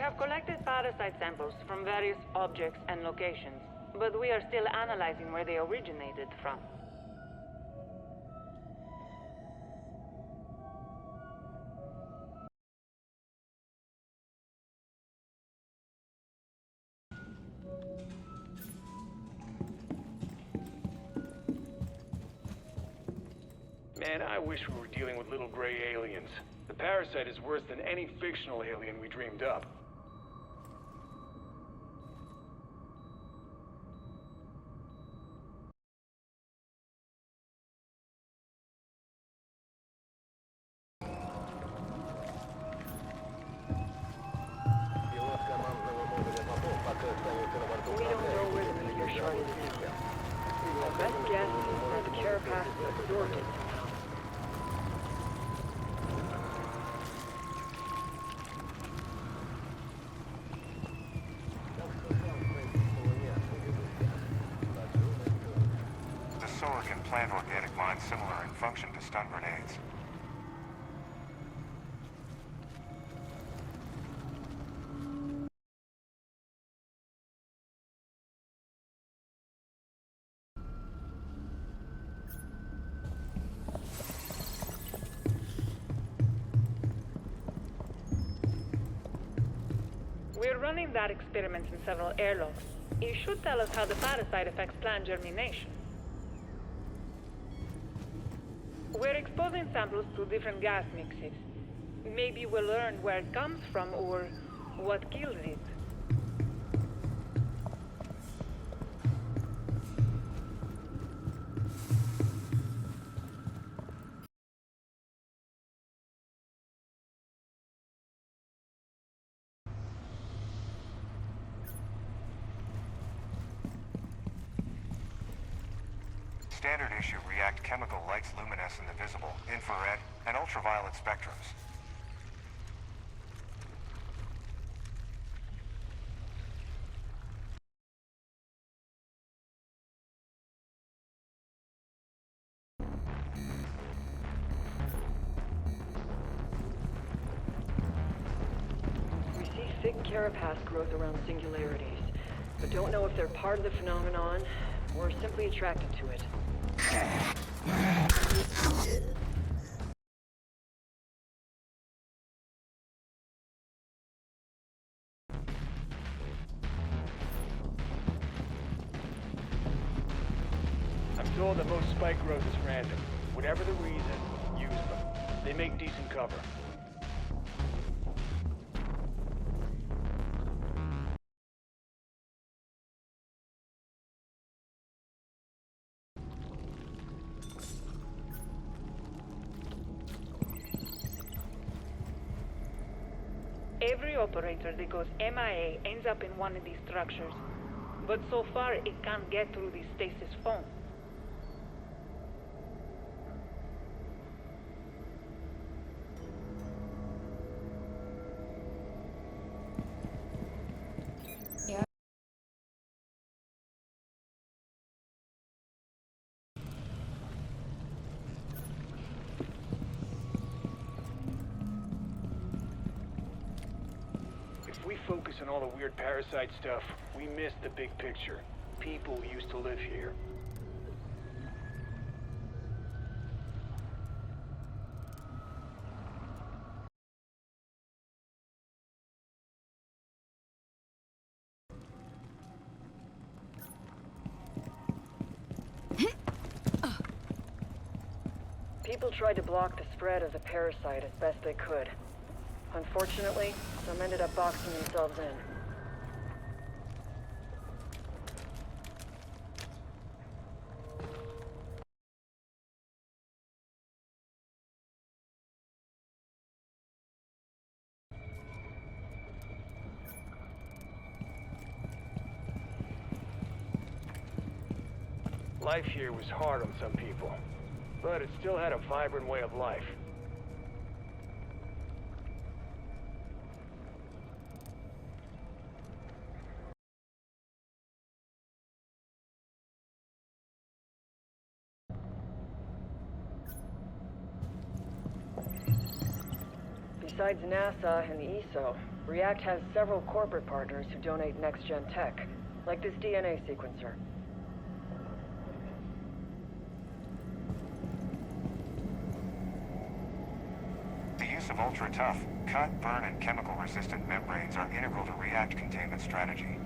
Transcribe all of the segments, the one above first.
have collected parasite samples from various objects and locations, but we are still analyzing where they originated from. Man, I wish we were dealing with little gray aliens. The Parasite is worse than any fictional alien we dreamed up. We don't know where the meteor shard is now. Our best guess is that the Carapace absorbed it somehow. The Sower can plant organic mines similar in function to stun grenades. We're running that experiment in several airlocks. It should tell us how the parasite affects plant germination. We're exposing samples to different gas mixes. Maybe we'll learn where it comes from or what kills it. Standard issue react chemical lights luminesce in the visible, infrared, and ultraviolet spectrums. We see thick carapace growth around singularities, but don't know if they're part of the phenomenon or simply attracted to it. I'm told that most spike growth is random. Whatever the reason, use them. They make decent cover. Every operator that goes MIA ends up in one of these structures. But so far, it can't get through the stasis foam. If we focus on all the weird parasite stuff, we miss the big picture. People used to live here. People tried to block the spread of the parasite as best they could. Unfortunately, some ended up boxing themselves in. Life here was hard on some people, but it still had a vibrant way of life. Besides NASA and the ESO, React has several corporate partners who donate next-gen tech, like this DNA sequencer. The use of ultra-tough, cut, burn, and chemical-resistant membranes are integral to React containment strategy.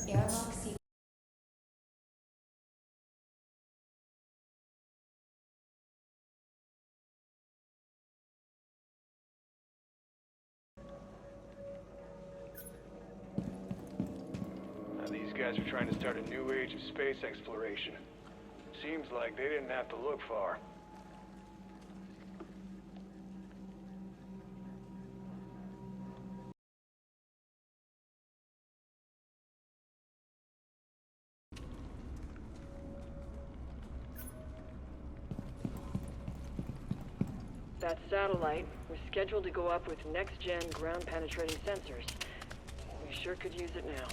Airlock Security. Now, these guys are trying to start a new age of space exploration. Seems like they didn't have to look far. That satellite was scheduled to go up with next-gen ground-penetrating sensors. We sure could use it now.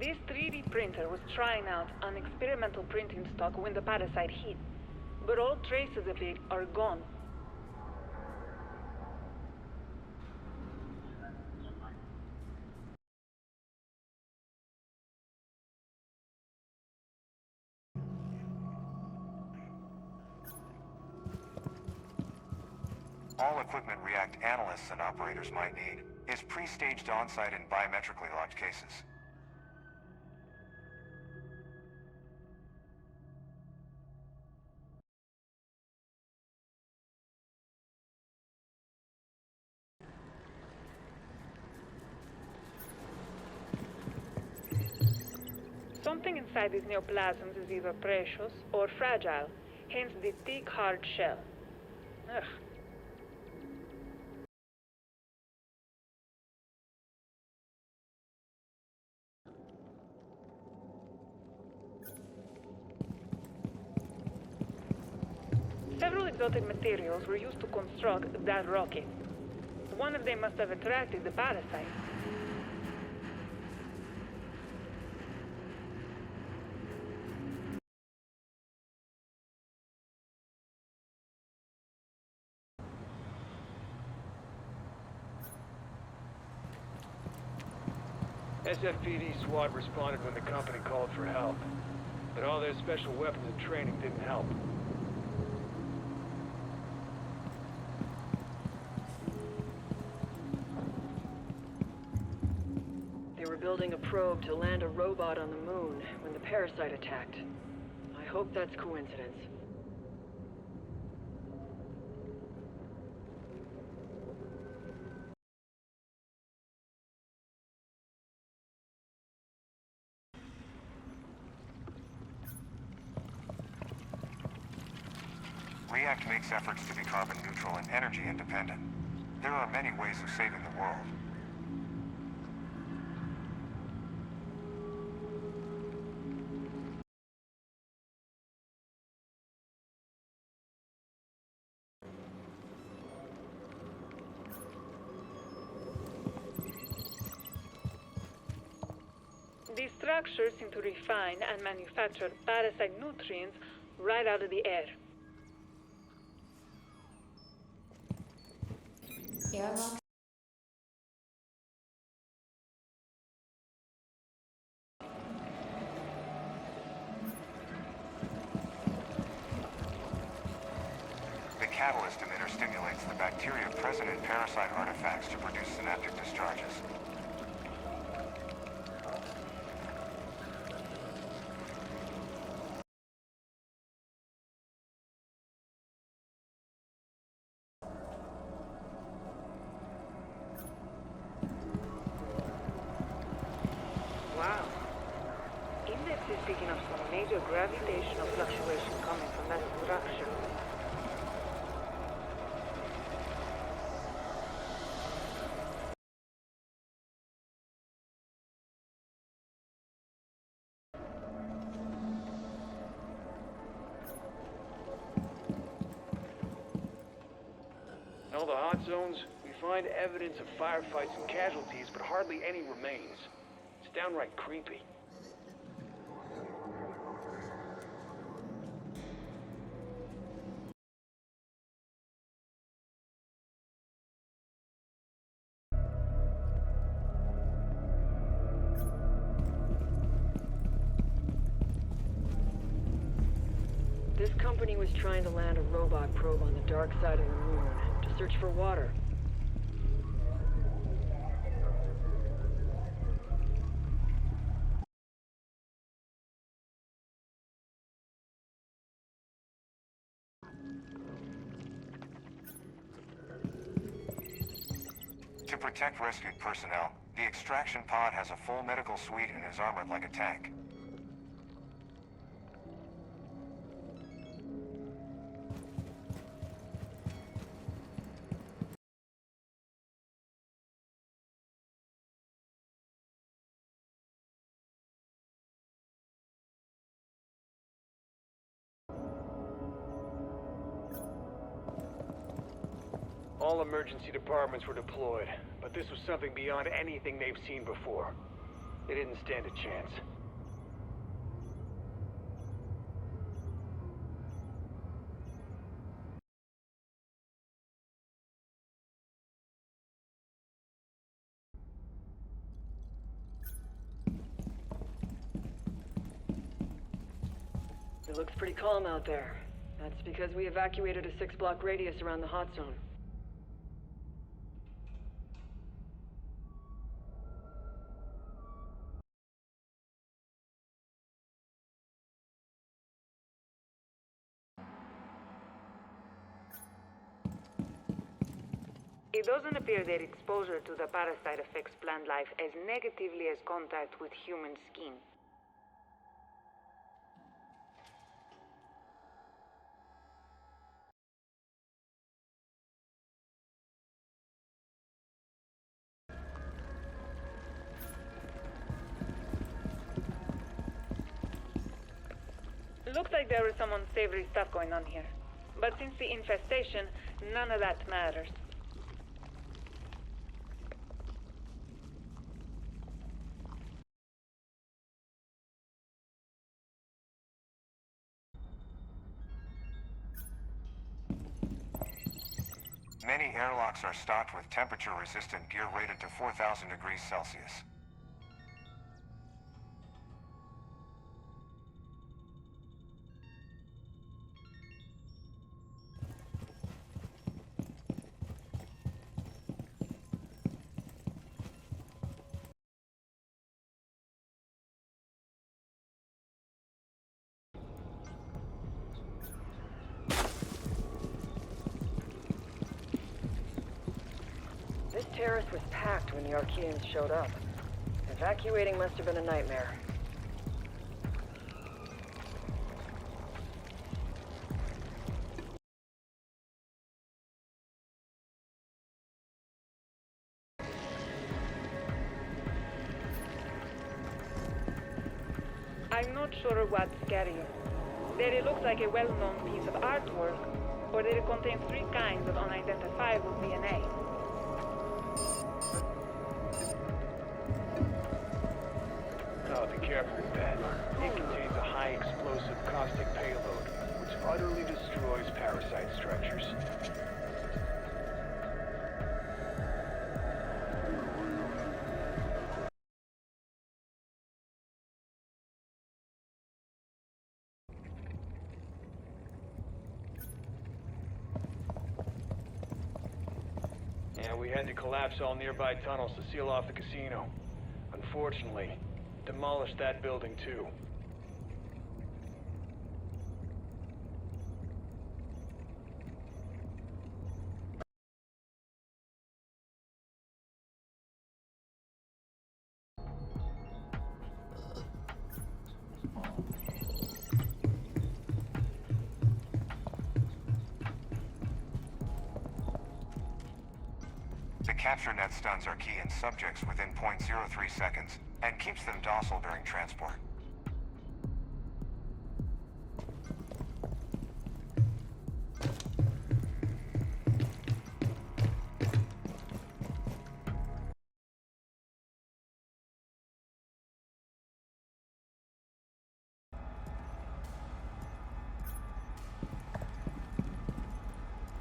This 3D printer was trying out an experimental printing stock when the Parasite hit, but all traces of it are gone. All equipment React analysts and operators might need is pre-staged on-site in biometrically locked cases. Something inside these neoplasms is either precious or fragile, hence the thick, hard shell. Ugh. Several exotic materials were used to construct that rocket. One of them must have attracted the Parasite. SFPD SWAT responded when the company called for help, but all their special weapons and training didn't help. They were building a probe to land a robot on the moon when the Parasite attacked. I hope that's coincidence. React makes efforts to be carbon neutral and energy independent. There are many ways of saving the world. These structures seem to refine and manufacture parasite nutrients right out of the air. Airlock. The catalyst emitter stimulates the bacteria present in parasite artifacts to produce synaptic discharges. Wow. Index is picking up some major gravitational fluctuation coming from that structure. all the hot zones, we find evidence of firefights and casualties, but hardly any remains. It's downright creepy. This company was trying to land a robot probe on the dark side of the moon to search for water. To protect rescued personnel, the extraction pod has a full medical suite and is armored like a tank. All emergency departments were deployed, but this was something beyond anything they've seen before. They didn't stand a chance. It looks pretty calm out there. That's because we evacuated a 6-block radius around the hot zone. It doesn't appear that exposure to the parasite affects plant life as negatively as contact with human skin. Looks like there was some unsavory stuff going on here. But since the infestation, none of that matters. Many airlocks are stocked with temperature-resistant gear rated to 4,000 degrees Celsius. This terrace was packed when the Archaeans showed up. Evacuating must have been a nightmare. I'm not sure what's scarier. That it looks like a well-known piece of artwork, or that it contains 3 kinds of unidentifiable DNA. Oh, be careful with that. It contains a high explosive caustic payload, which utterly destroys parasite structures. Yeah, we had to collapse all nearby tunnels to seal off the casino. Unfortunately, demolished that building too. The capture net stuns Archaean subjects within 0.03 seconds and keeps them docile during transport.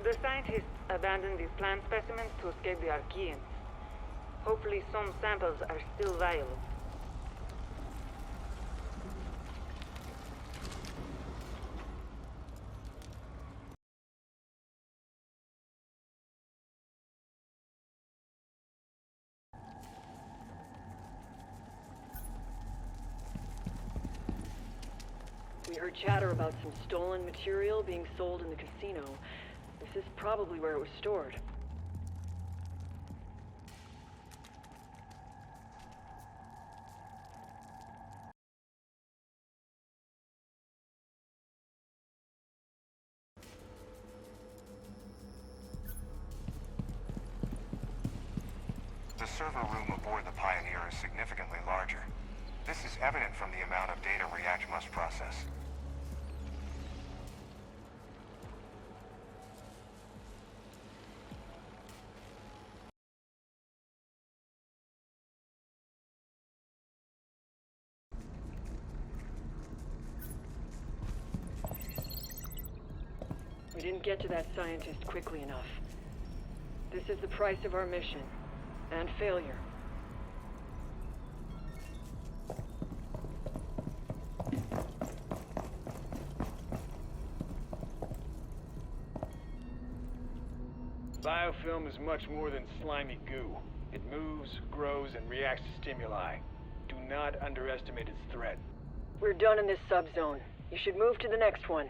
The scientists abandoned these plant specimens to escape the Archeans. Hopefully some samples are still viable. We heard chatter about some stolen material being sold in the casino. This is probably where it was stored. The server room aboard the Pioneer is significantly larger. This is evident from the amount of data React must process. We didn't get to that scientist quickly enough. This is the price of our mission. And failure. Biofilm is much more than slimy goo. It moves, grows, and reacts to stimuli. Do not underestimate its threat. We're done in this subzone. You should move to the next one.